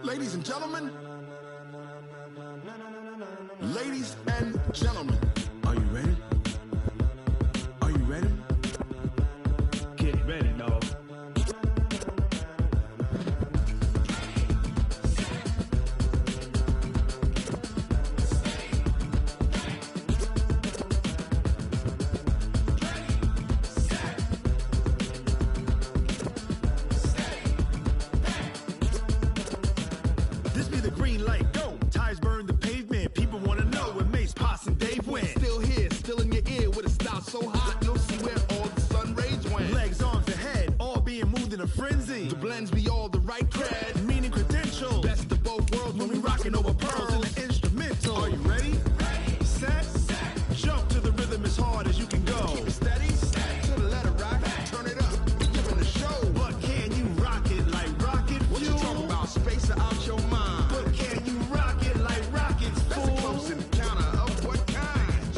Ladies and gentlemen, ladies and gentlemen, are you ready? Are you ready? Get ready, dog. This be the green light, go. Tires burn the pavement. People want to know where Mace, Poss, and Dave went. Still here, still in your ear with a style so hot. No see where all the sun rays went. Legs, arms, and head, all being moved in a frenzy. The blends be all the right cred, meaning credentials. Best of both worlds when we rocking over pearls in the instrumental. Are you ready? Ready. Set. Jump to the rhythm as hard as you can go. Keep it steady. To the letter rock. Turn it up. Giving the show. But can you rock it like rocket fuel? What you talking about? Space out your mind. But can you rock it like rockets, fool? That's a close encounter of what kind?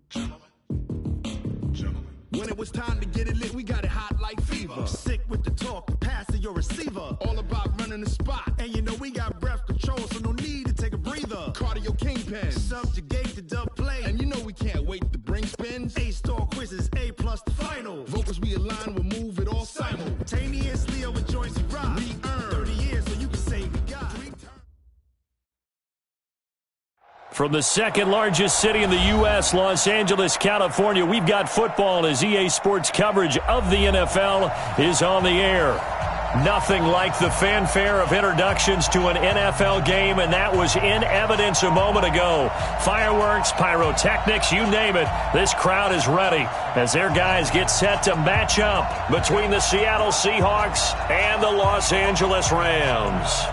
Gentlemen. When it was time to get it lit, we got it hot like fever. Sick with the talk, pass to your receiver. All about running the spot. And you know we got breath control, so no need to take a breather. Cardio kingpin. Subjugate the dub play. And you know we can't wait to bring spins. A-star quizzes, A+ the final. Vocals we align, we'll move it all simultaneously over joints and rock. We earn 30 years so you can say we got. From the second largest city in the U.S., Los Angeles, California, we've got football as EA Sports coverage of the NFL is on the air. Nothing like the fanfare of introductions to an NFL game, and that was in evidence a moment ago. Fireworks, pyrotechnics, you name it, this crowd is ready as their guys get set to match up between the Seattle Seahawks and the Los Angeles Rams.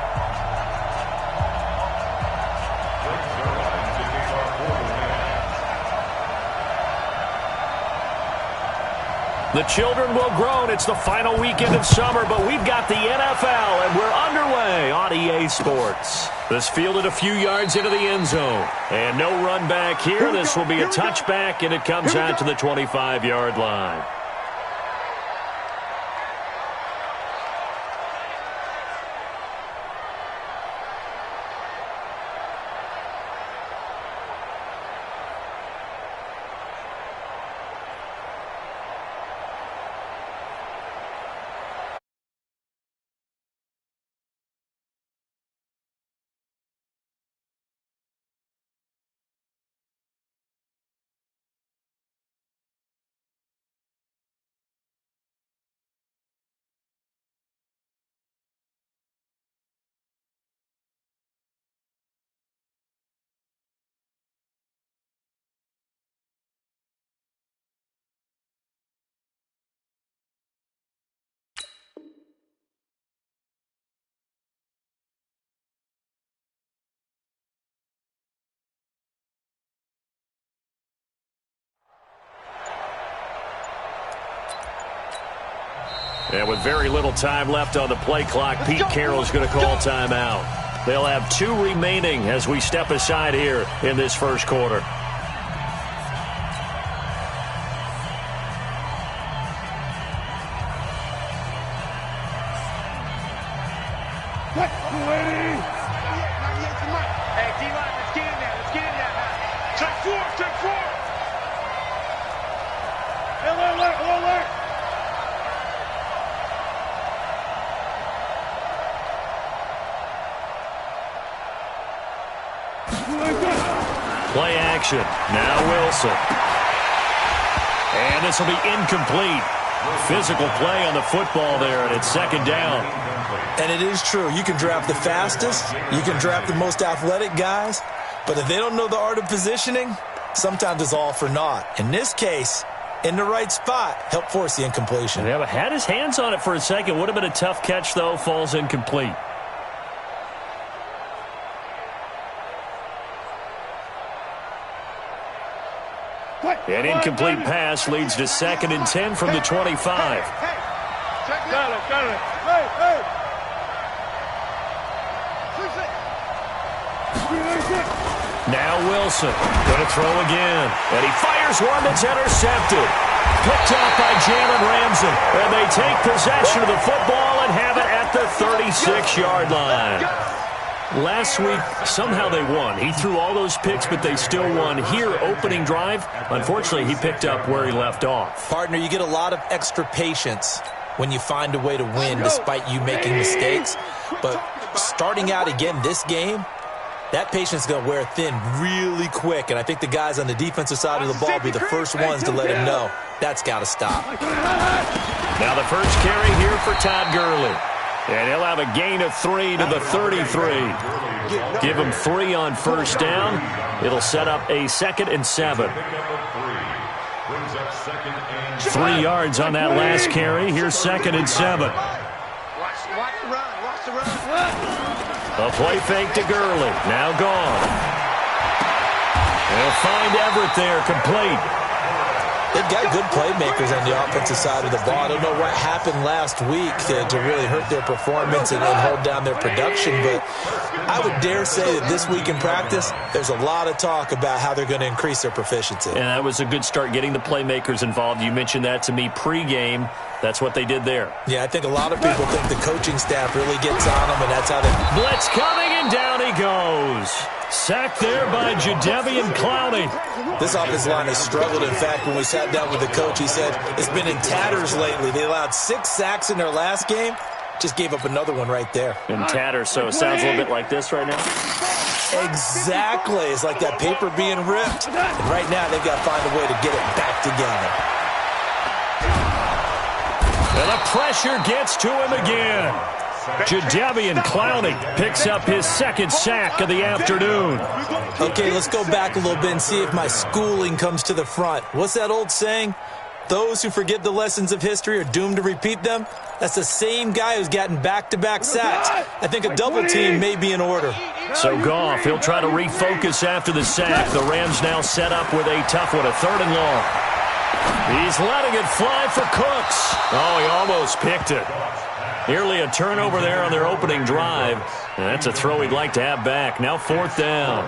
The children will groan. It's the final weekend of summer, but we've got the NFL, and we're underway on EA Sports. This fielded a few yards into the end zone. And no run back here. This will be a touchback, and it comes out to the 25-yard line. And with very little time left on the play clock, Pete Carroll's going to call timeout. They'll have 2 remaining as we step aside here in this first quarter. Play action. Now Wilson. And this will be incomplete. Physical play on the football there, and it's second down. And it is true. You can draft the fastest. You can draft the most athletic guys. But if they don't know the art of positioning, sometimes it's all for naught. In this case, in the right spot, help force the incompletion. Yeah, but had his hands on it for a second. Would have been a tough catch, though. Falls incomplete. An incomplete pass leads to 2nd and 10 from the 25. Now Wilson, going to throw again. And he fires one that's intercepted. Picked off by Jalen Ramsey. And they take possession of the football and have it at the 36-yard line. Last week, somehow they won. He threw all those picks, but they still won. Here, opening drive, unfortunately, he picked up where he left off. Partner, you get a lot of extra patience when you find a way to win despite you making mistakes. But starting out again this game, that patience is going to wear thin really quick. And I think the guys on the defensive side of the ball will be the first ones to let him know that's got to stop. Now the first carry here for Todd Gurley. And he'll have a gain of 3 to the 33. Give him 3 on first down. It'll set up a 2nd and 7. 3 yards on that last carry. Here's 2nd and 7. A play fake to Gurley. Now gone. They'll find Everett there, complete. They've got good playmakers on the offensive side of the ball. I don't know what happened last week to really hurt their performance and hold down their production, but I would dare say that this week in practice, there's a lot of talk about how they're going to increase their proficiency. And that was a good start, getting the playmakers involved. You mentioned that to me pregame. That's what they did there. Yeah, I think a lot of people think the coaching staff really gets on them, and that's how they... Blitz coming, and down he goes. Sacked there by Jadeveon Clowney. This offensive line has struggled. In fact, when we sat down with the coach, he said it's been in tatters lately. They allowed 6 sacks in their last game. Just gave up another one right there. In tatters, so it sounds a little bit like this right now. Exactly. It's like that paper being ripped. And right now, they've got to find a way to get it back together. And the pressure gets to him again. Jadeveon Clowney picks up his 2nd sack of the afternoon. Okay, let's go back a little bit and see if my schooling comes to the front. What's that old saying? Those who forget the lessons of history are doomed to repeat them. That's the same guy who's gotten back-to-back sacks. I think a double team may be in order. So Goff, he'll try to refocus after the sack. The Rams now set up with a tough one, a 3rd and long. He's letting it fly for Cooks. Oh, he almost picked it. Nearly a turnover there on their opening drive. And that's a throw he'd like to have back. Now 4th down.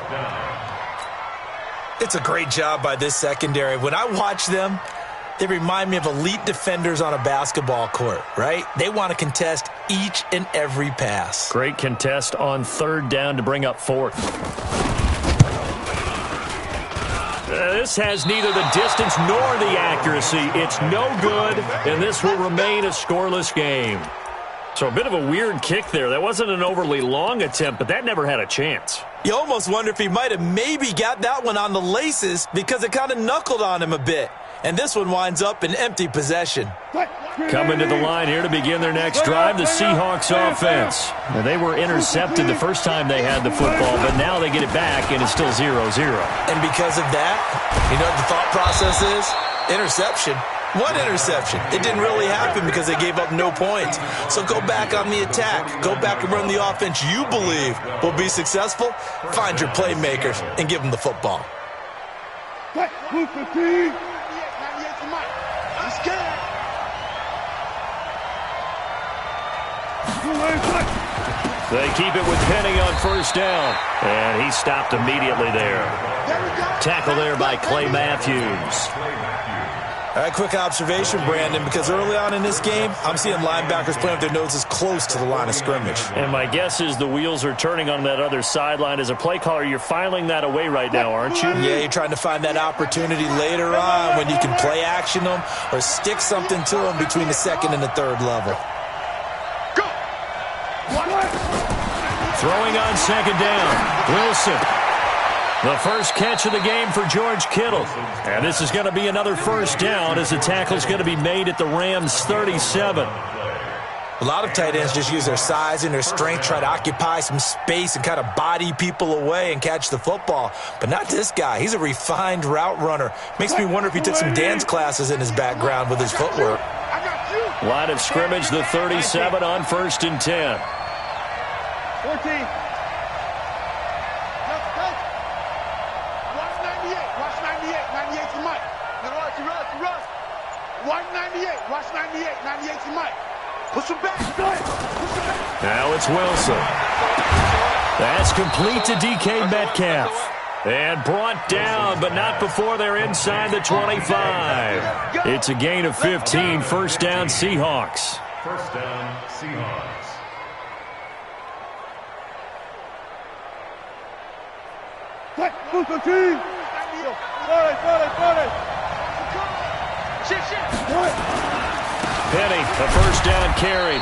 It's a great job by this secondary. When I watch them, they remind me of elite defenders on a basketball court, right? They want to contest each and every pass. Great contest on 3rd down to bring up 4th. This has neither the distance nor the accuracy. It's no good, and this will remain a scoreless game. So a bit of a weird kick there. That wasn't an overly long attempt, but that never had a chance. You almost wonder if he might have maybe got that one on the laces because it kind of knuckled on him a bit. And this one winds up in empty possession. Coming to the line here to begin their next drive, the Seahawks offense. Now, they were intercepted the first time they had the football, but now they get it back, and it's still 0-0. And because of that, you know what the thought process is? Interception. What interception? It didn't really happen because they gave up no points. So go back on the attack. Go back and run the offense you believe will be successful. Find your playmakers and give them the football. They keep it with Penny on first down. And he stopped immediately there. Tackle there by Clay Matthews. All right, quick observation, Brandon, because early on in this game, I'm seeing linebackers playing with their noses close to the line of scrimmage. And my guess is the wheels are turning on that other sideline. As a play caller, you're filing that away right now, aren't you? Yeah, you're trying to find that opportunity later on when you can play action them or stick something to them between the 2nd and the 3rd level. Throwing on 2nd down, Wilson. The first catch of the game for George Kittle. And this is going to be another first down as the tackle's going to be made at the Rams' 37. A lot of tight ends just use their size and their strength, try to occupy some space and kind of body people away and catch the football. But not this guy. He's a refined route runner. Makes me wonder if he took some dance classes in his background with his footwork. Line of scrimmage, the 37 on 1st and 10. 14. Watch 98 to Mike. Push him back. Now it's Wilson. That's complete to DK Metcalf. And brought down, but not before they're inside the 25. It's a gain of 15. First down, Seahawks. First down, Seahawks. Penny, a first down carry.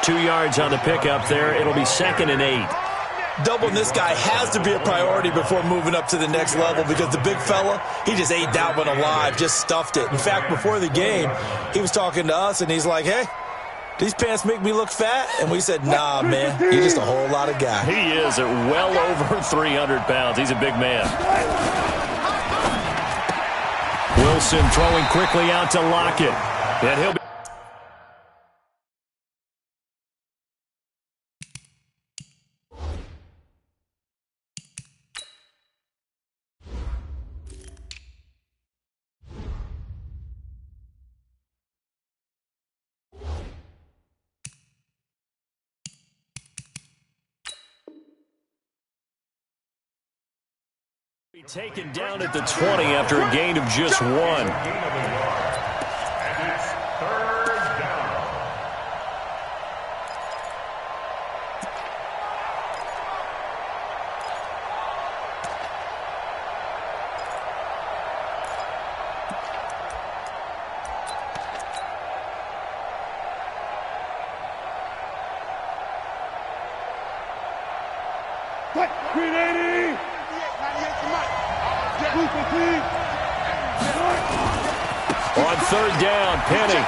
2 yards on the pickup there. It'll be 2nd and 8. Doubling this guy has to be a priority before moving up to the next level because the big fella, he just ate that one alive, just stuffed it. In fact, before the game, he was talking to us, and he's like, hey, these pants make me look fat? And we said, nah, man, you're just a whole lot of guy. He is at well over 300 pounds. He's a big man. Wilson throwing quickly out to Lockett. And he'll be... taken down at the 20 after a gain of just 1. And it's 3rd down. On 3rd down, Penny.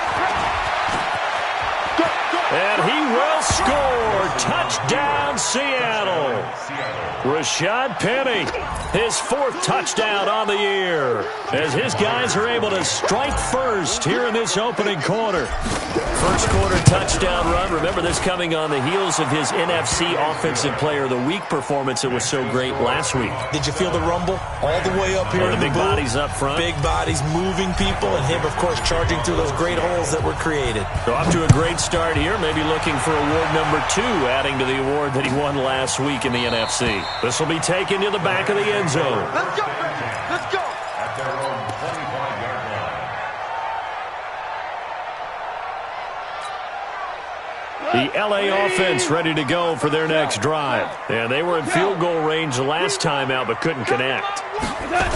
And he will score. Touchdown, Seattle. Rashad Penny, his 4th touchdown on the year, as his guys are able to strike first here in this opening quarter. First quarter touchdown run. Remember this coming on the heels of his NFC Offensive Player of the Week performance that was so great last week. Did you feel the rumble all the way up here in the big bodies up front? Big bodies moving people, and him, of course, charging through those great holes that were created. So off to a great start here, maybe looking for award number 2, adding to the award that he won last week in the NFC. This will be taken to the back of the end zone. Let's go, baby. Let's go. At their own 25-yard line. The LA offense ready to go for their next drive. And they were in field goal range the last time out, but couldn't connect.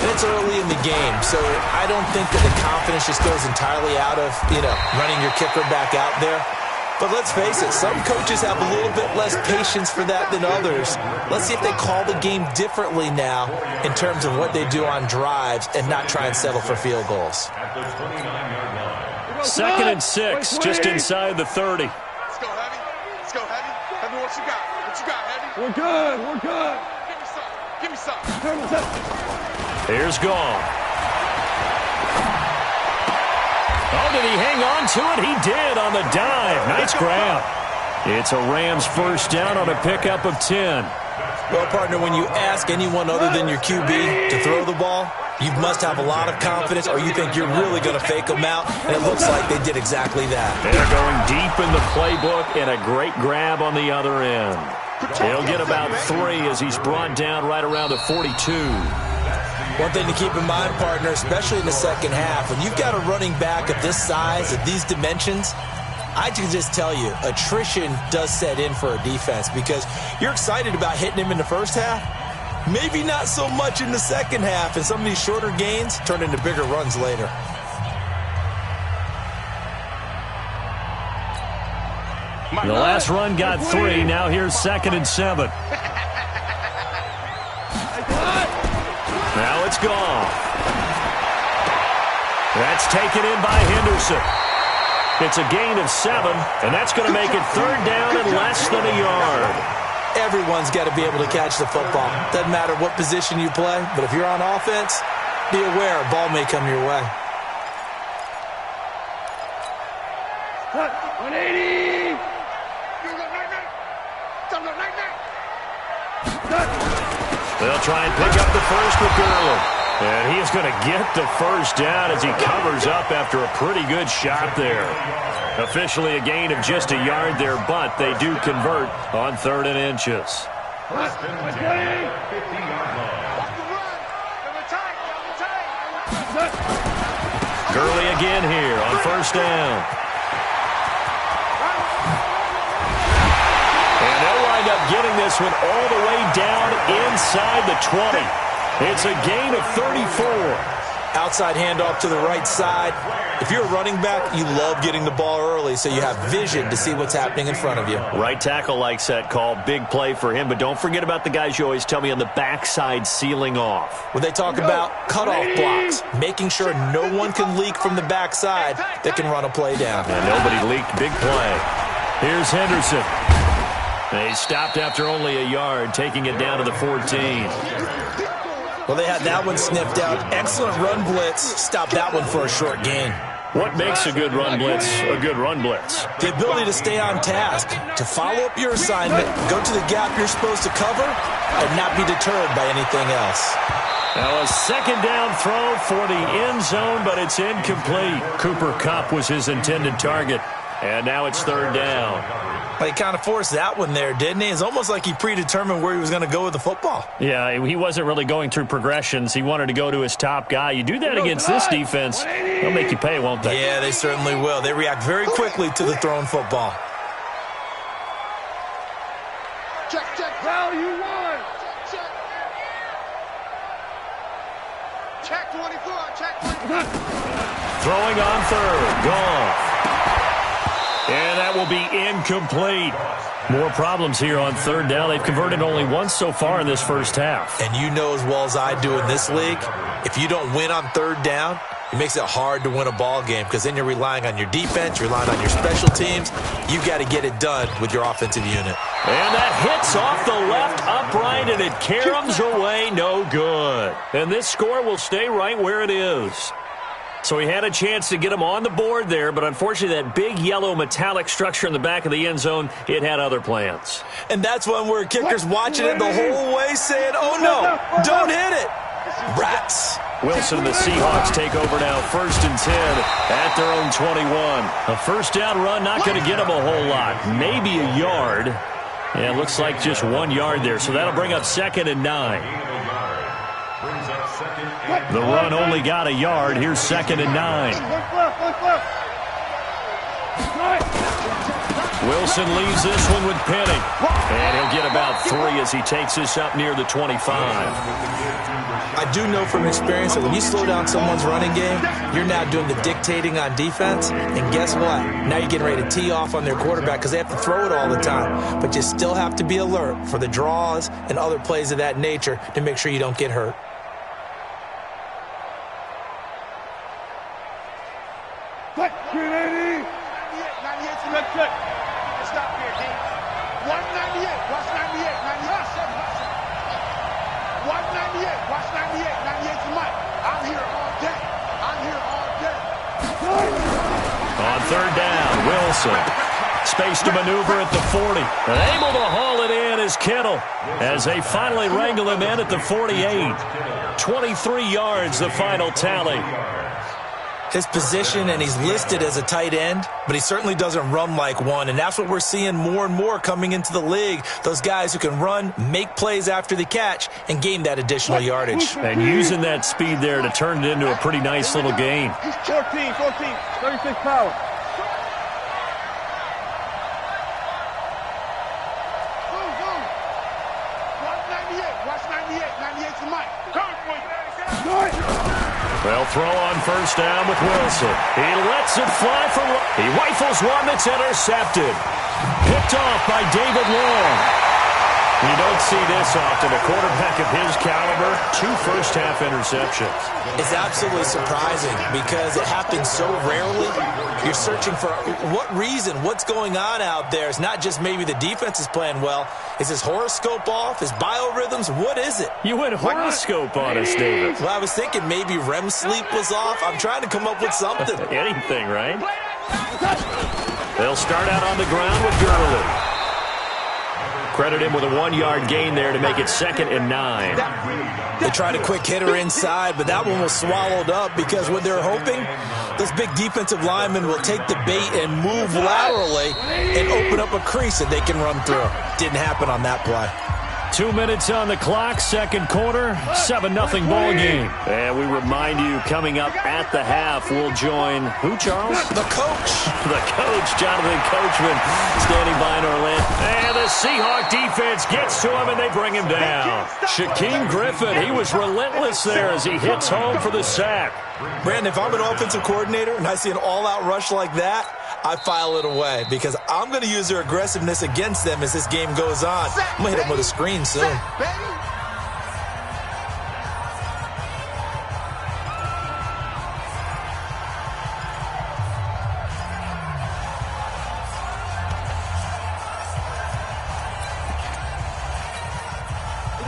It's early in the game, so I don't think that the confidence just goes entirely out of, running your kicker back out there. But let's face it, some coaches have a little bit less patience for that than others. Let's see if they call the game differently now in terms of what they do on drives and not try and settle for field goals. At the 29-yard line. 2nd and 6, just inside the 30. Let's go, Heavy. Let's go, Heavy. Heavy, what you got? What you got, Heavy? We're good. We're good. Give me some. Give me some. Here's Gall. Oh, did he hang on to it? He did on the dive. Nice grab. It's a Rams first down on a pickup of 10. Well, partner, when you ask anyone other than your QB to throw the ball, you must have a lot of confidence, or you think you're really going to fake them out, and it looks like they did exactly that. They're going deep in the playbook, and a great grab on the other end. He'll get about 3 as he's brought down right around the 42. One thing to keep in mind, partner, especially in the second half, when you've got a running back of this size, of these dimensions, I can just tell you, attrition does set in for a defense because you're excited about hitting him in the first half. Maybe not so much in the second half, and some of these shorter gains turn into bigger runs later. The last run got 3. Now here's 2nd and 7. Now it's gone. That's taken in by Henderson. It's a gain of 7, and that's going to make it 3rd down and less than a yard. Everyone's got to be able to catch the football. Doesn't matter what position you play, but if you're on offense, be aware a ball may come your way. 180. They'll try and pick up the first with Gurley. And he is going to get the first down as he covers up after a pretty good shot there. Officially a gain of just a yard there, but they do convert on 3rd and inches. First and 10, 50-yard line. Gurley again here on 1st down. And they'll wind up getting this one all the way down inside the 20. It's a gain of 34. Outside handoff to the right side. If you're a running back, you love getting the ball early so you have vision to see what's happening in front of you. Right tackle likes that call. Big play for him. But don't forget about the guys you always tell me on the backside sealing off. When they talk about cutoff blocks, making sure no one can leak from the backside that can run a play down. And nobody leaked. Big play. Here's Henderson. They stopped after only a yard, taking it down to the 14. Well, they had that one sniffed out. Excellent run blitz. Stopped that one for a short gain. What makes a good run blitz a good run blitz? The ability to stay on task, to follow up your assignment, go to the gap you're supposed to cover, and not be deterred by anything else. Now a 2nd down throw for the end zone, but it's incomplete. Cooper Kupp was his intended target, and now it's 3rd down. Well, he kind of forced that one there, didn't he? It's almost like he predetermined where he was going to go with the football. Yeah, he wasn't really going through progressions. He wanted to go to his top guy. You do that against this defense, they'll make you pay, won't they? Yeah, they certainly will. They react very quickly to the thrown football. Check, check. Now you won. Check 24. Check 24. Throwing on 3rd. Goff. And that will be incomplete. More problems here on 3rd down. They've converted only once so far in this first half. And you know as well as I do in this league, if you don't win on 3rd down, it makes it hard to win a ball game because then you're relying on your defense, you're relying on your special teams. You've got to get it done with your offensive unit. And that hits off the left upright, and it caroms away, no good. And this score will stay right where it is. So he had a chance to get him on the board there, but unfortunately that big yellow metallic structure in the back of the end zone, it had other plans. And that's when we're kickers watching it the whole way saying, oh no, don't hit it. Rats. Wilson and the Seahawks take over now, 1st and 10 at their own 21. A 1st down run, not going to get them a whole lot. Maybe a yard. And it looks like just 1 yard there, so that'll bring up 2nd and 9. The run only got a yard. Here's 2nd and 9. Wilson leaves this one with Penning. And he'll get about 3 as he takes this up near the 25. I do know from experience that when you slow down someone's running game, you're now doing the dictating on defense. And guess what? Now you're getting ready to tee off on their quarterback because they have to throw it all the time. But you still have to be alert for the draws and other plays of that nature to make sure you don't get hurt. Check, 380. 98, check. Stop here, D. 198. Watch 98. 98. 198. Watch 98. 98 to Mike. I'm here all day. I'm here all day. On 3rd down, Wilson. Space to maneuver at the 40. And able to haul it in is Kittle as they finally wrangle him in at the 48. 23 yards, the final tally. His position, and he's listed as a tight end, but he certainly doesn't run like one, and that's what we're seeing more and more coming into the league. Those guys who can run, make plays after the catch, and gain that additional yardage. And using that speed there to turn it into a pretty nice little gain. 14, 36 power. Watch 98. 98 to Mike. They'll throw on 1st down with Wilson. He lets it fly from... He rifles one that's intercepted. Picked off by David Long. You don't see this often. A quarterback of his caliber, 2 first-half interceptions. It's absolutely surprising because it happens so rarely. You're searching for what reason, what's going on out there. It's not just maybe the defense is playing well. Is his horoscope off? His biorhythms? What is it? You went horoscope on us, David. Well, I was thinking maybe REM sleep was off. I'm trying to come up with something. Anything, right? They'll start out on the ground with Gurley. Credit him with a 1-yard gain there to make it 2nd and 9. They tried a quick hitter inside, but that one was swallowed up because what they're hoping, those big defensive linemen will take the bait and move laterally and open up a crease that they can run through. Didn't happen on that play. 2 minutes on the clock, second quarter, 7-0 ball game. And we remind you, coming up at the half, we'll join who, Charles? The coach. The coach, Jonathan Coachman, standing by in Orlando. And the Seahawk defense gets to him, and they bring him down. Shaquem Griffin, he was relentless there as he hits home for the sack. Brandon, if I'm an offensive coordinator and I see an all-out rush like that, I file it away because I'm going to use their aggressiveness against them as this game goes on. I'm going to hit them with a screen soon.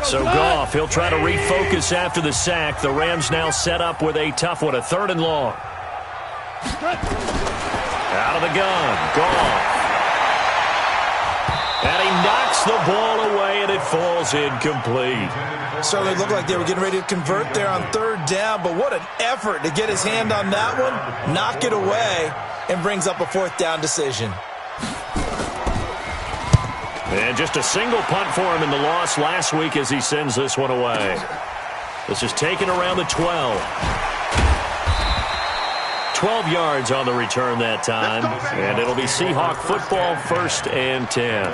So Goff, he'll try to refocus after the sack. The Rams now set up with a tough one, a 3rd and long. Out of the gun, Goff. And he knocks the ball away, and it falls incomplete. Certainly looked like they were getting ready to convert there on 3rd down, but what an effort to get his hand on that one, knock it away, and brings up a 4th down decision. And just a single punt for him in the loss last week as he sends this one away. This is taken around the 12. 12 yards on the return that time. And it'll be Seahawk football, 1st and 10.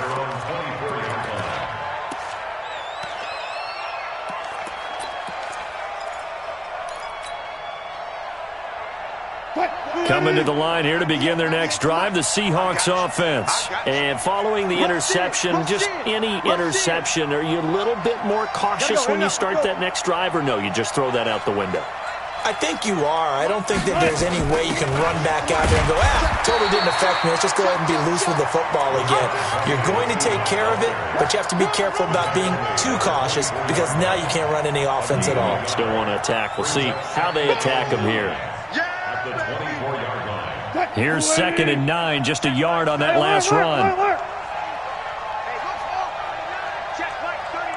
Coming to the line here to begin their next drive, the Seahawks offense. And following the interception, just any interception, are you a little bit more cautious when you start that next drive, or no, you just throw that out the window? I think you are. I don't think that there's any way you can run back out there and go, totally didn't affect me. Let's just go ahead and be loose with the football again. You're going to take care of it, but you have to be careful about being too cautious because now you can't run any offense at all. Still want to attack. We'll see how they attack them here. Here's 2nd and 9, just a yard on that last run. Check Mike, 39.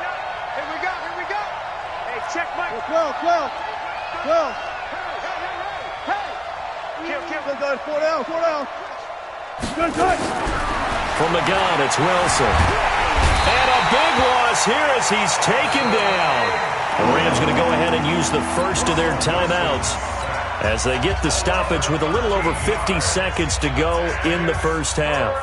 Here we go. Hey, check Mike. 12. Kill. 4 down. Good. From the gun, it's Wilson. And a big loss here as he's taken down. The Rams going to go ahead and use the first of their timeouts as they get the stoppage with a little over 50 seconds to go in the first half.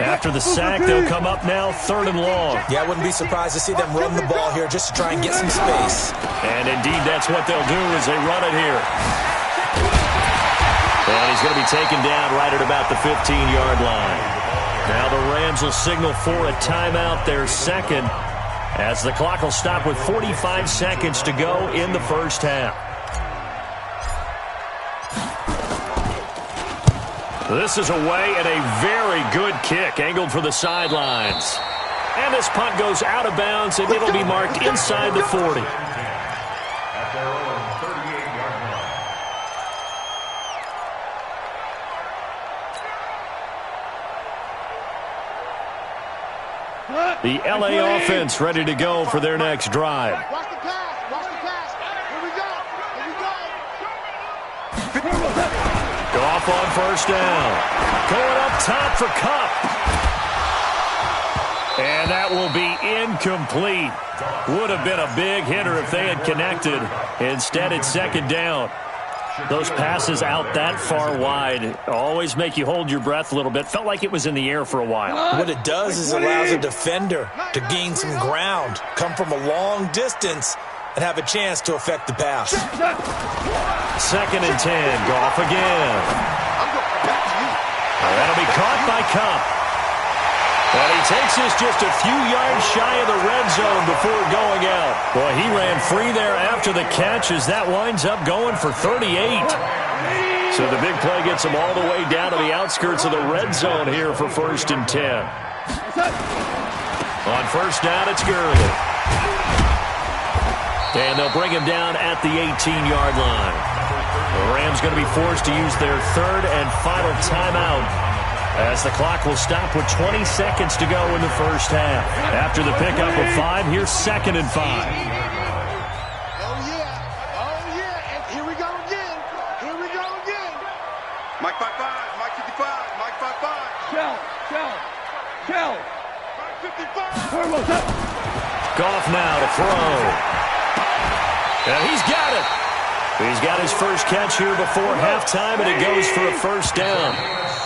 After the sack, they'll come up now 3rd and long. Yeah, I wouldn't be surprised to see them run the ball here just to try and get some space. And indeed, that's what they'll do as they run it here. And he's going to be taken down right at about the 15-yard line. Now the Rams will signal for a timeout, their 2nd, as the clock will stop with 45 seconds to go in the first half. This is away and a very good kick, angled for the sidelines. And this punt goes out of bounds, and it'll be marked inside the 40. At their own 38-yard line. The L.A. offense ready to go for their next drive. Watch the pass. Here we go. Goff on 1st down. Going up top for Kupp. And that will be incomplete. Would have been a big hitter if they had connected. Instead, it's 2nd down. Those passes out that far wide always make you hold your breath a little bit. Felt like it was in the air for a while. What it does is it allows a defender to gain some ground, come from a long distance, and have a chance to affect the pass. 2nd and 10. Goff again. That'll be caught by Kupp. And he takes us just a few yards shy of the red zone before going out. Boy, he ran free there after the catch as that winds up going for 38. So the big play gets him all the way down to the outskirts of the red zone here for 1st and 10. On 1st down, it's Gurley. And they'll bring him down at the 18-yard line. The Rams going to be forced to use their third and final timeout, as the clock will stop with 20 seconds to go in the first half. After the pickup of 5, here's 2nd and 5. Oh, yeah. Oh, yeah. And here we go again. Here we go again. Mike 5-5. Mike 55. Mike 5-5. Shell. Mike 55. Goff now to throw. And he's got it. He's got his first catch here before halftime, and it goes for a first down.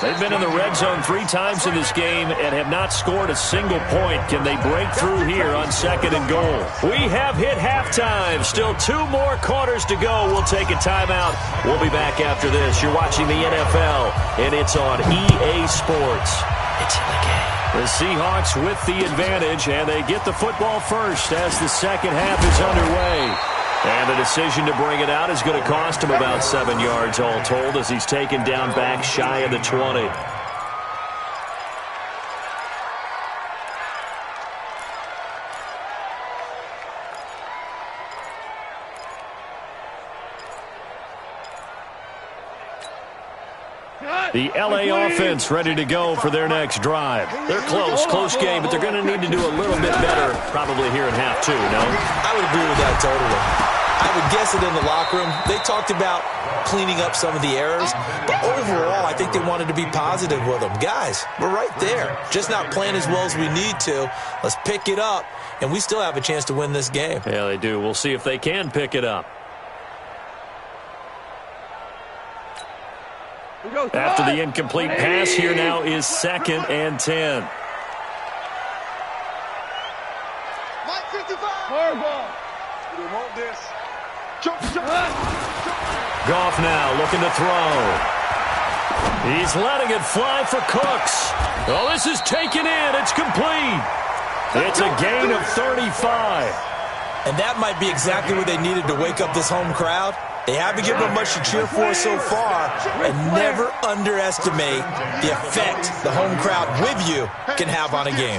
They've been in the red zone 3 times in this game and have not scored a single point. Can they break through here on 2nd and goal? We have hit halftime. Still 2 more quarters to go. We'll take a timeout. We'll be back after this. You're watching the NFL, and it's on EA Sports. It's in the game. The Seahawks with the advantage, and they get the football first as the second half is underway. And the decision to bring it out is going to cost him about 7 yards all told, as he's taken down back shy of the 20. The L.A. offense ready to go for their next drive. They're close game, but they're going to need to do a little bit better probably here in half 2, no? I would agree with that totally. I would guess it in the locker room. They talked about cleaning up some of the errors, but overall, I think they wanted to be positive with them. Guys, we're right there. Just not playing as well as we need to. Let's pick it up, and we still have a chance to win this game. Yeah, they do. We'll see if they can pick it up. After the incomplete pass, here now is 2nd and 10. Mike 55. Hardball. We want this. Goff now looking to throw. He's letting it fly for Cooks. Oh, this is taken in. It's complete. It's a gain of 35. And that might be exactly what they needed to wake up this home crowd. They haven't given them much to cheer for so far, and never underestimate the effect the home crowd with you can have on a game.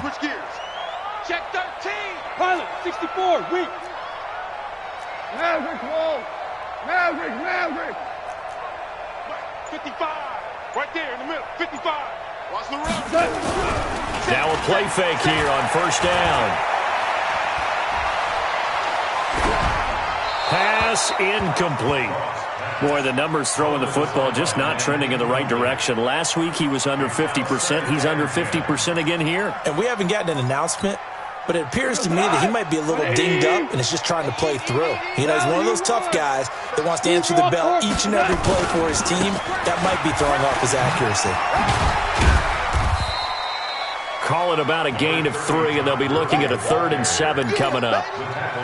Check 13. Pilot 64. Weak. Maverick roll. Maverick. 55. Right there in the middle. 55. Watch the run. Now a play fake here on first down. Pass incomplete. Boy, the numbers throwing the football just not trending in the right direction. Last week he was under 50%. He's under 50% again here. And we haven't gotten an announcement, but it appears to me that he might be a little dinged up and is just trying to play through. You know, he's one of those tough guys that wants to answer the bell each and every play for his team. That might be throwing off his accuracy. Call it about a gain of 3, and they'll be looking at a 3rd and 7 coming up.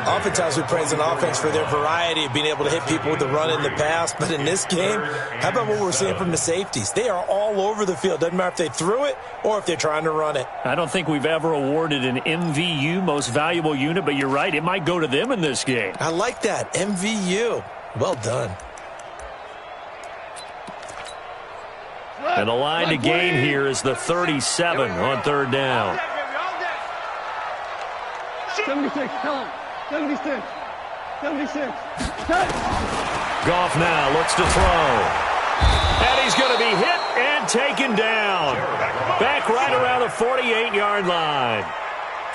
Oftentimes we praise an offense for their variety of being able to hit people with the run and the pass, but in this game, how about what we're seeing from the safeties? They are all over the field. Doesn't matter if they threw it or if they're trying to run it. I don't think we've ever awarded an MVU, most valuable unit, but you're right, it might go to them in this game. I like that, MVU. Well done. And the line to gain here is the 37 on 3rd down. 76, tell him. 76. Goff now looks to throw. And he's going to be hit and taken down. Back right around the 48-yard line.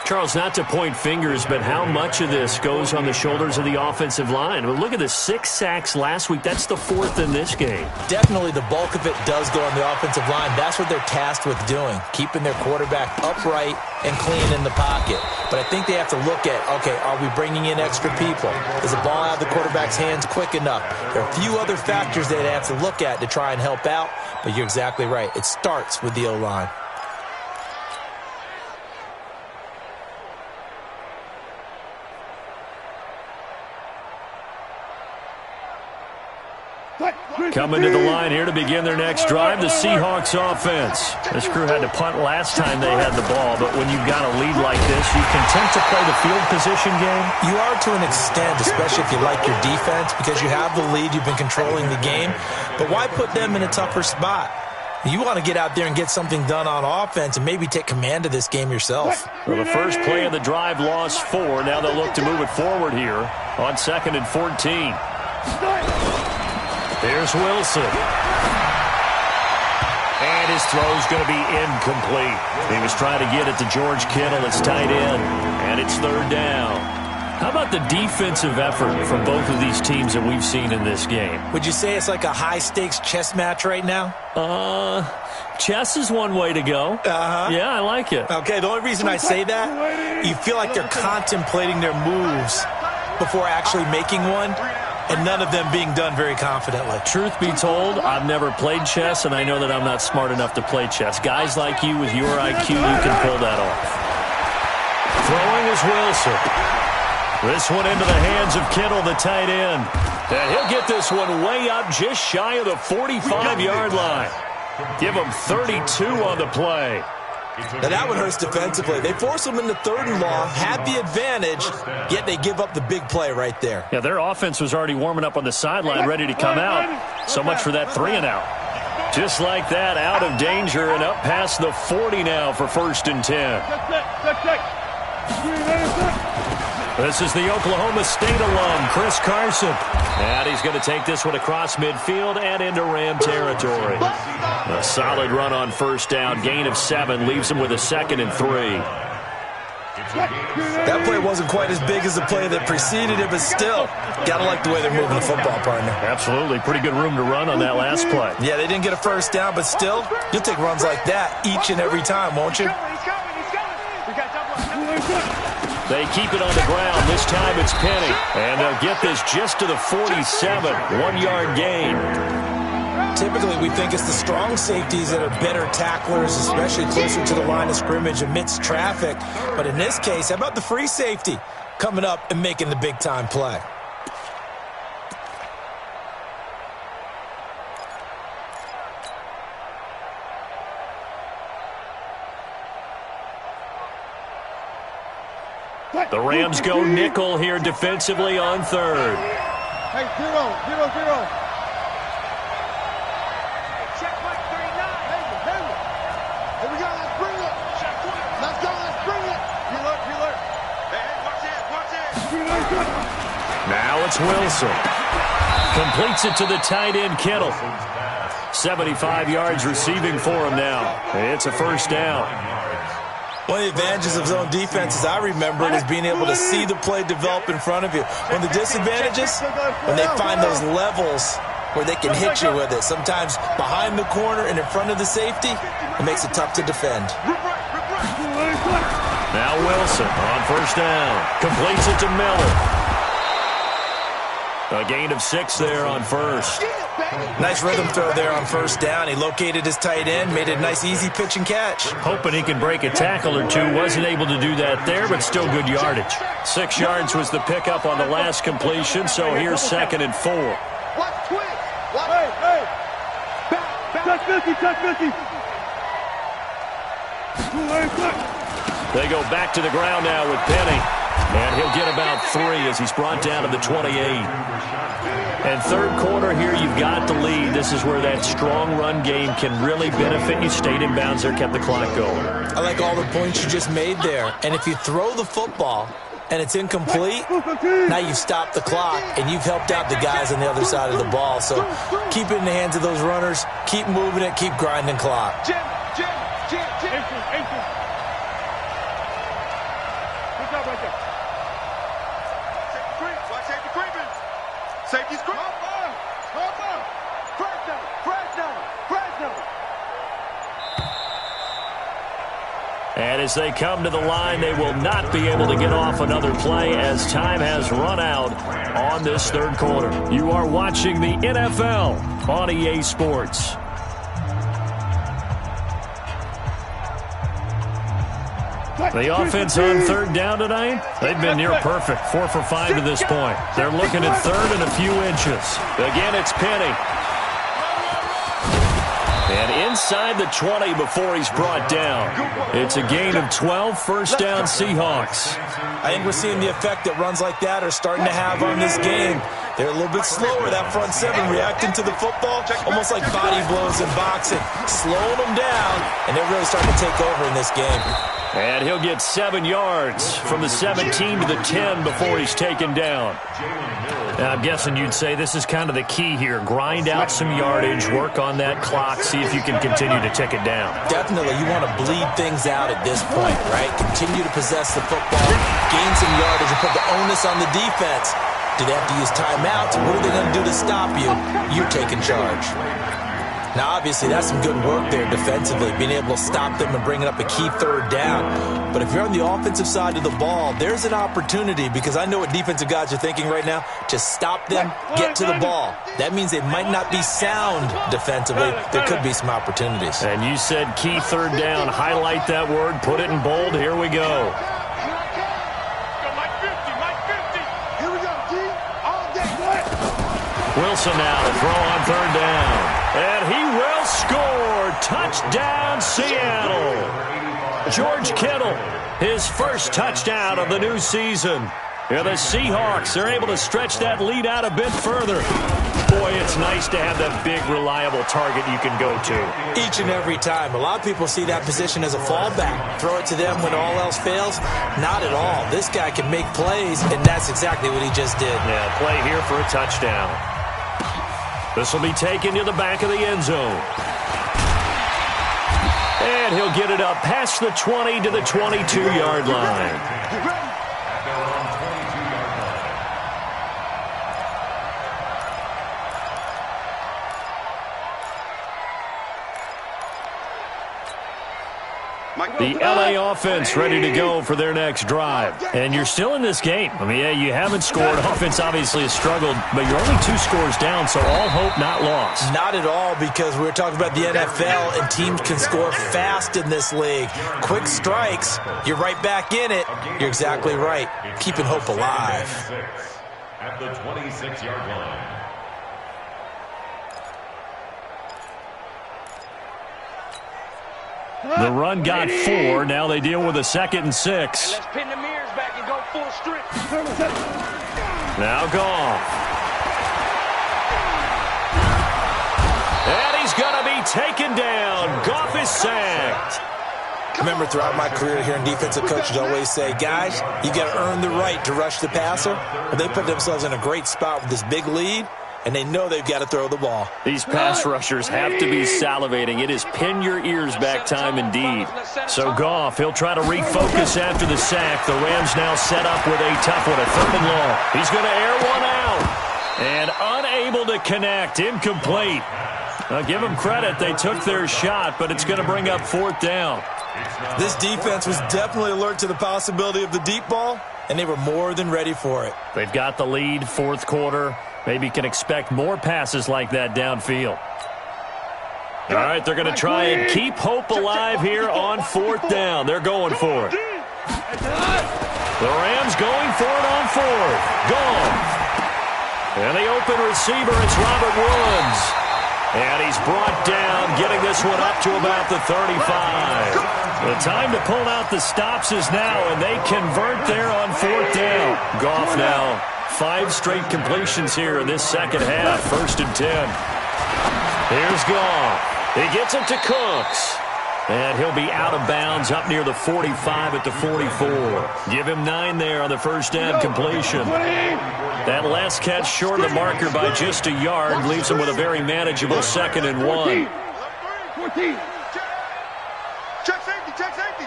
Charles, not to point fingers, but how much of this goes on the shoulders of the offensive line? Well, look at the 6 sacks last week. That's the 4th in this game. Definitely the bulk of it does go on the offensive line. That's what they're tasked with doing, keeping their quarterback upright and clean in the pocket. But I think they have to look at, okay, are we bringing in extra people? Is the ball out of the quarterback's hands quick enough? There are a few other factors they have to look at to try and help out, but you're exactly right. It starts with the O-line. Coming to the line here to begin their next drive, the Seahawks offense. This crew had to punt last time they had the ball, but when you've got a lead like this, you content to play the field position game? You are to an extent, especially if you like your defense, because you have the lead, you've been controlling the game. But why put them in a tougher spot? You want to get out there and get something done on offense and maybe take command of this game yourself. Well, the first play of the drive lost 4. Now they'll look to move it forward here on 2nd and 14. Here's Wilson. And his throw's going to be incomplete. He was trying to get it to George Kittle. It's tight end, and it's third down. How about the defensive effort from both of these teams that we've seen in this game? Would you say it's like a high-stakes chess match right now? Chess is one way to go. Yeah, I like it. Okay, the only reason I say that, you feel like they're contemplating their moves before actually making one, and none of them being done very confidently. Truth be told, I've never played chess, and I know that I'm not smart enough to play chess. Guys like you with your IQ, you can pull that off. Throwing is Wilson. This one into the hands of Kittle, the tight end. And he'll get this one way up just shy of the 45-yard line. Give him 32 on the play. Now that one hurts defensively. They force them into third and long, had the advantage, yet they give up the big play right there. Yeah, their offense was already warming up on the sideline, ready to come out. So much for that 3-and-out. Just like that, out of danger and up past the 40 now for 1st and 10. This is the Oklahoma State alum, Chris Carson. And he's going to take this one across midfield and into Ram territory. A solid run on first down. Gain of 7 leaves him with a 2nd and 3. That play wasn't quite as big as the play that preceded it, but still, got to like the way they're moving the football, partner. Absolutely. Pretty good room to run on that last play. Yeah, they didn't get a first down, but still, you'll take runs like that each and every time, won't you? They keep it on the ground. This time it's Penny. And they'll get this just to the 47. 1-yard gain. Typically, we think it's the strong safeties that are better tacklers, especially closer to the line of scrimmage amidst traffic. But in this case, how about the free safety coming up and making the big-time play? The Rams go nickel here defensively on third. Hey, 0-0-0. Check Mike 39. Here we go, let's bring it. Let's go, let's bring it. Alert. Hey, watch it. Now it's Wilson. Completes it to the tight end, Kittle. 75 yards receiving for him now. It's a first down. One of the advantages of zone defense, as I remember it, is being able to see the play develop in front of you. One of the disadvantages, when they find those levels where they can hit you with it. Sometimes behind the corner and in front of the safety, it makes it tough to defend. Now Wilson on first down. Completes it to Miller. A gain of 6 there on first. Nice rhythm throw there on first down. He located his tight end, made it a nice easy pitch and catch. Hoping he can break a tackle or two. Wasn't able to do that there, but still good yardage. 6 yards was the pickup on the last completion, so here's 2nd and 4. Watch twitch. Hey. Back. Touch 50. They go back to the ground now with Penny. And he'll get about 3 as he's brought down to the 28. And third quarter here, you've got the lead. This is where that strong run game can really benefit you. Stayed in bounds there, kept the clock going. I like all the points you just made there. And if you throw the football and it's incomplete, now you've stopped the clock and you've helped out the guys on the other side of the ball. So keep it in the hands of those runners. Keep moving it. Keep grinding clock. Jim. Safety's creeping. And as they come to the line, they will not be able to get off another play as time has run out on this third quarter. You are watching the NFL on EA Sports. The offense on third down tonight, they've been near perfect. 4 for 5 to this point. They're looking at third and a few inches. Again, it's Penny. And inside the 20 before he's brought down. It's a gain of 12, first down Seahawks. I think we're seeing the effect that runs like that are starting to have on this game. They're a little bit slower, that front seven, reacting to the football, almost like body blows in boxing, slowing them down, and they're really starting to take over in this game. And he'll get 7 yards from the 17 to the 10 before he's taken down. Now, I'm guessing you'd say this is kind of the key here. Grind out some yardage, work on that clock, see if you can continue to tick it down. Definitely. You want to bleed things out at this point, right? Continue to possess the football, gain some yardage, and put the onus on the defense. Do they have to use timeouts? What are they going to do to stop you? You're taking charge. Now, obviously, that's some good work there defensively, being able to stop them and bringing up a key third down. But if you're on the offensive side of the ball, there's an opportunity, because I know what defensive guys are thinking right now, to stop them, get to the ball. That means they might not be sound defensively. There could be some opportunities. And you said key third down. Highlight that word. Put it in bold. Here we go. Wilson now to throw on third down. And he will score. Touchdown, Seattle. George Kittle, his first touchdown of the new season. Yeah, the Seahawks are able to stretch that lead out a bit further. Boy, it's nice to have that big, reliable target you can go to. Each and every time. A lot of people see that position as a fallback. Throw it to them when all else fails. Not at all. This guy can make plays, and that's exactly what he just did. Yeah, play here for a touchdown. This will be taken to the back of the end zone. And he'll get it up past the 20 to the 22-yard line. The LA offense ready to go for their next drive. And you're still in this game. I mean, yeah, you haven't scored. Offense obviously has struggled, but you're only 2 scores down, so all hope not lost. Not at all, because we're talking about the NFL, and teams can score fast in this league. Quick strikes, you're right back in it. You're exactly right. Keeping hope alive. At the 26-yard line. The run got 4. Now they deal with a 2nd and 6. Let's pin the mirrors back and go full strength. Now Goff. And he's going to be taken down. Goff is sacked. Remember, throughout my career here in defensive coaches always say, guys, you got to earn the right to rush the passer. Well, they put themselves in a great spot with this big lead, and they know they've got to throw the ball. These pass rushers have to be salivating. It is pin your ears back time indeed. So Goff, he'll try to refocus after the sack. The Rams now set up with a tough one, a 3rd and long. He's going to air one out. And unable to connect, incomplete. Now give them credit, they took their shot, but it's going to bring up 4th down. This defense was definitely alert to the possibility of the deep ball, and they were more than ready for it. They've got the lead, 4th quarter. Maybe can expect more passes like that downfield. All right, they're going to try and keep hope alive here on 4th down. They're going for it. The Rams going for it on 4th. Gone. And the open receiver, it's Robert Woods. And he's brought down, getting this one up to about the 35. The time to pull out the stops is now, and they convert there on 4th down. Goff now. 5 straight completions here in this second half. 1st and 10. Here's Goff. He gets it to Cooks. And he'll be out of bounds up near the 45 at the 44. Give him 9 there on the first down completion. That last catch short of the marker by just a yard leaves him with a very manageable 2nd and 1. 14. Check safety, check safety.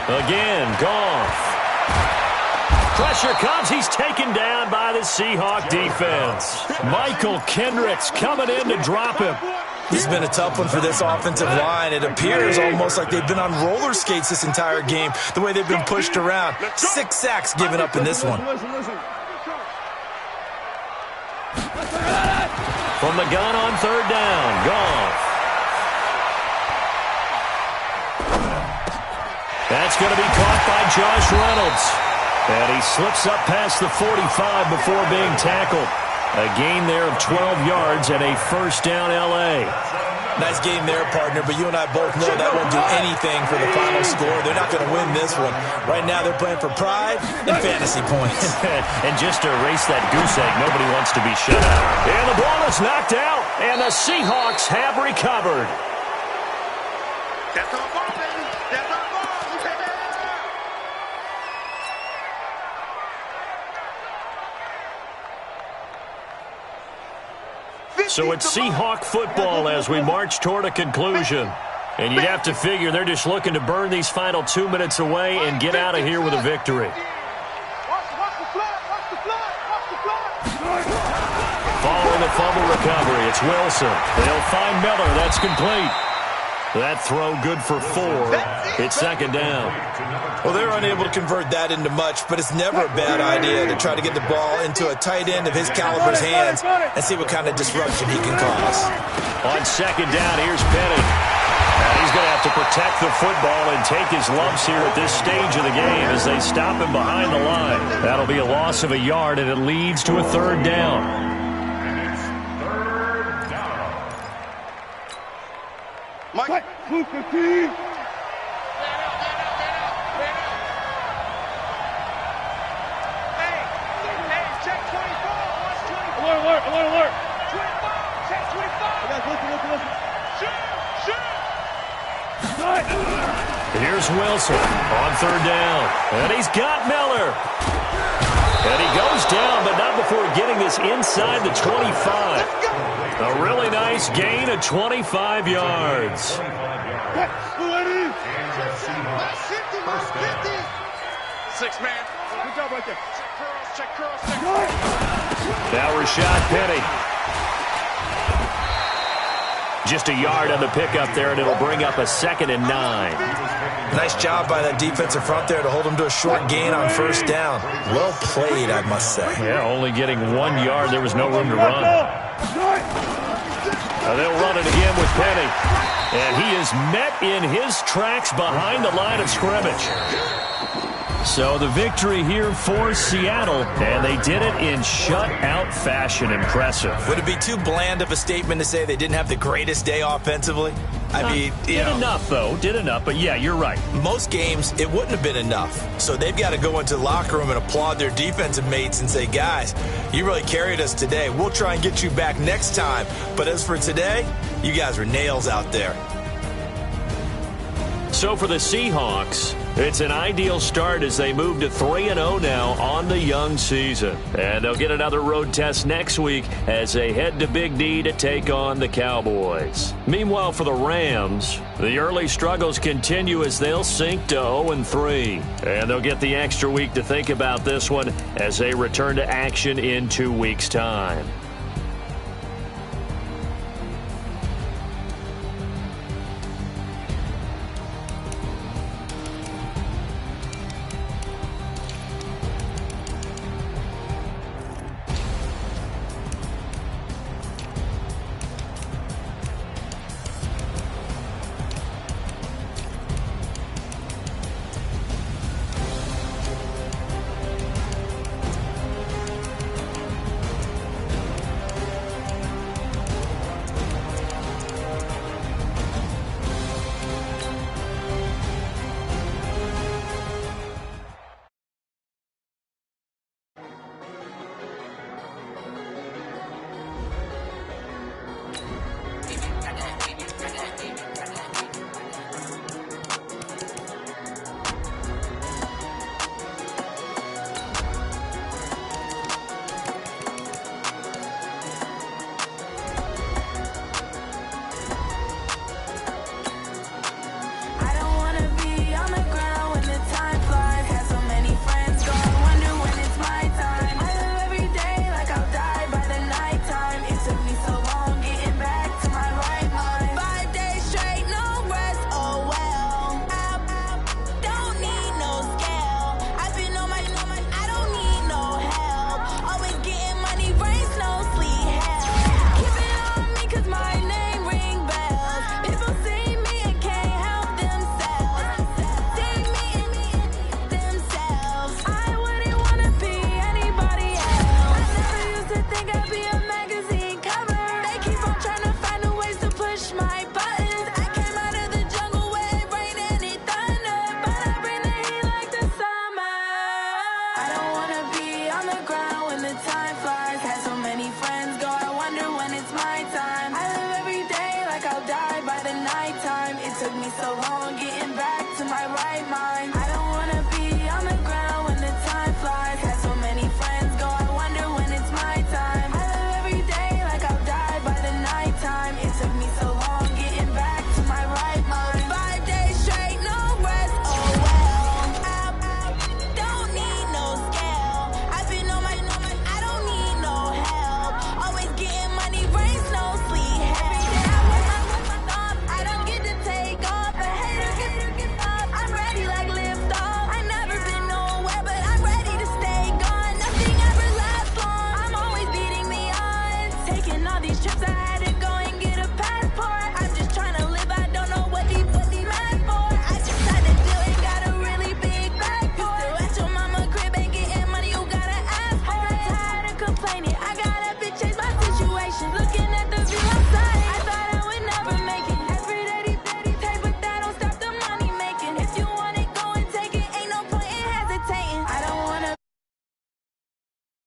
Again, Goff. Pressure comes. He's taken down by the Seahawk defense. Michael Kendricks coming in to drop him. This has been a tough one for this offensive line. It appears almost like they've been on roller skates this entire game, the way they've been pushed around. 6 sacks given up in this one. From the gun on 3rd down, Goff. That's going to be caught by Josh Reynolds. And he slips up past the 45 before being tackled. A gain there of 12 yards and a first down L.A. Nice game there, partner, but you and I both know that won't do anything for the final score. They're not going to win this one. Right now they're playing for pride and fantasy points. And just to erase that goose egg, nobody wants to be shut out. And the ball is knocked out, and the Seahawks have recovered. That's our ball, baby. That's our ball. You take that. So it's Seahawk football as we march toward a conclusion. And you'd have to figure they're just looking to burn these final 2 minutes away and get out of here with a victory. Following the fumble recovery, it's Wilson. They'll find Miller. That's complete. That throw good for 4. It's second down. Well, they're unable to convert that into much, but it's never a bad idea to try to get the ball into a tight end of his caliber's hands and see what kind of disruption he can cause. On second down, here's Penny. And he's going to have to protect the football and take his lumps here at this stage of the game as they stop him behind the line. That'll be a loss of a yard, and it leads to a third down. Mike. Blue 15. Alert. 25. Check 25. Listen. Shoot. Here's Wilson on third down. And he's got Miller. And he goes down, but not before getting this inside the 25. A really nice gain of 25 yards. Six man. Good job right there. Check curls. Now Rashad Penny. Just a yard on the pickup there, and it'll bring up a 2nd and 9. Nice job by that defensive front there to hold him to a short gain on first down. Well played, I must say. Yeah, only getting 1 yard. There was no room to run. They'll run it again with Penny. And he is met in his tracks behind the line of scrimmage. So the victory here for Seattle, and they did it in shutout fashion. Impressive. Would it be too bland of a statement to say they didn't have the greatest day offensively? I mean, did enough, though. Did enough, but yeah, you're right. Most games, it wouldn't have been enough. So they've got to go into the locker room and applaud their defensive mates and say, guys, you really carried us today. We'll try and get you back next time. But as for today, you guys were nails out there. So for the Seahawks, it's an ideal start as they move to 3-0 now on the young season. And they'll get another road test next week as they head to Big D to take on the Cowboys. Meanwhile, for the Rams, the early struggles continue as they'll sink to 0-3. And they'll get the extra week to think about this one as they return to action in 2 weeks' time. me so long getting back to my right mind.